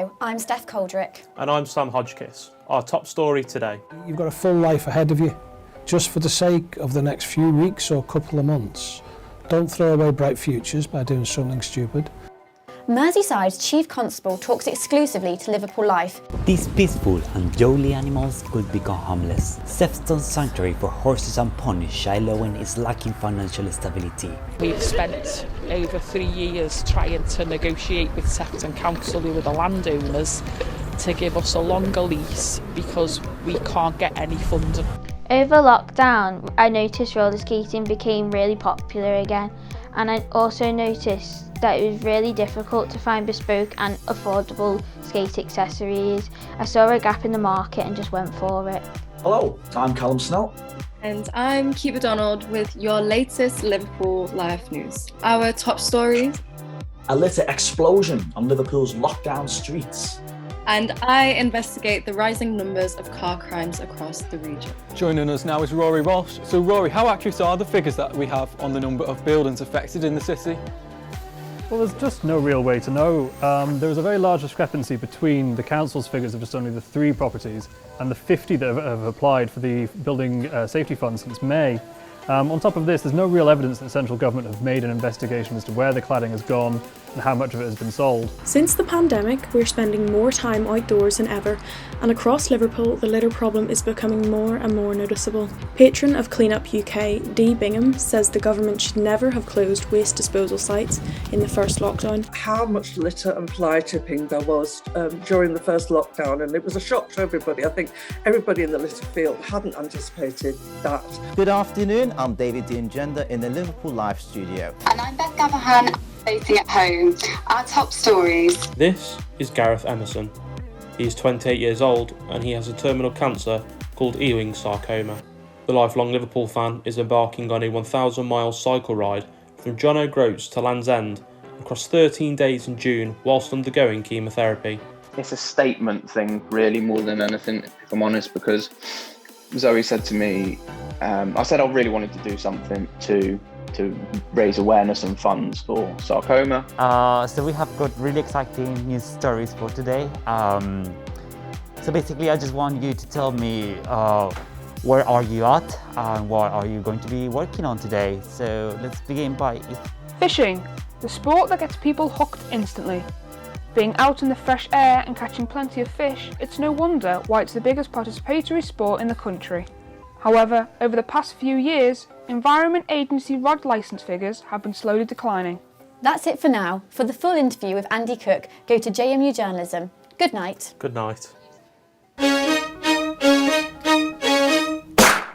Hello, I'm Steph Coldrick. And I'm Sam Hodgkiss. Our top story today. You've got a full life ahead of you. Just for the sake of the next few weeks or couple of months, don't throw away bright futures by doing something stupid. Merseyside's Chief Constable talks exclusively to Liverpool Life. These peaceful and jolly animals could become harmless. Sefton Sanctuary for Horses and Ponies, Shiloh, is lacking financial stability. We've spent over 3 years trying to negotiate with Sefton Council, who are the landowners, to give us a longer lease because we can't get any funding. Over lockdown, I noticed roller skating became really popular again, and I also noticed that it was really difficult to find bespoke and affordable skate accessories. I saw a gap in the market and just went for it. Hello, I'm Callum Snell. And I'm Keith MacDonald with your latest Liverpool Live news. Our top stories. A litter explosion on Liverpool's lockdown streets. And I investigate the rising numbers of car crimes across the region. Joining us now is Rory Walsh. So Rory, how accurate are the figures that we have on the number of buildings affected in the city? Well, there's just no real way to know. There is a very large discrepancy between the council's figures of just only the 3 properties and the 50 that have applied for the building safety fund since May. On top of this, there's no real evidence that central government have made an investigation as to where the cladding has gone and how much of it has been sold. Since the pandemic, we're spending more time outdoors than ever, and across Liverpool, the litter problem is becoming more and more noticeable. Patron of Clean Up UK, Dee Bingham, says the government should never have closed waste disposal sites in the first lockdown. How much litter and fly tipping there was during the first lockdown, and it was a shock to everybody. I think everybody in the litter field hadn't anticipated that. Good afternoon, I'm David D'Angenda in the Liverpool Live studio. And I'm Beth Gavahan, facing at home. Our top stories. This is Gareth Emerson. He's 28 years old and he has a terminal cancer called Ewing sarcoma. The lifelong Liverpool fan is embarking on a 1,000-mile cycle ride from John O'Groats to Land's End across 13 days in June whilst undergoing chemotherapy. It's a statement thing really more than anything, if I'm honest, because Zoe said to me, I said I really wanted to do something to raise awareness and funds for sarcoma. So we have got really exciting news stories for today. So basically I just want you to tell me where are you at and what are you going to be working on today. So let's begin by... Fishing, the sport that gets people hooked instantly. Being out in the fresh air and catching plenty of fish, it's no wonder why it's the biggest participatory sport in the country. However, over the past few years, Environment Agency rod licence figures have been slowly declining. That's it for now. For the full interview with Andy Cook, go to JMY Journalism. Good night. Good night.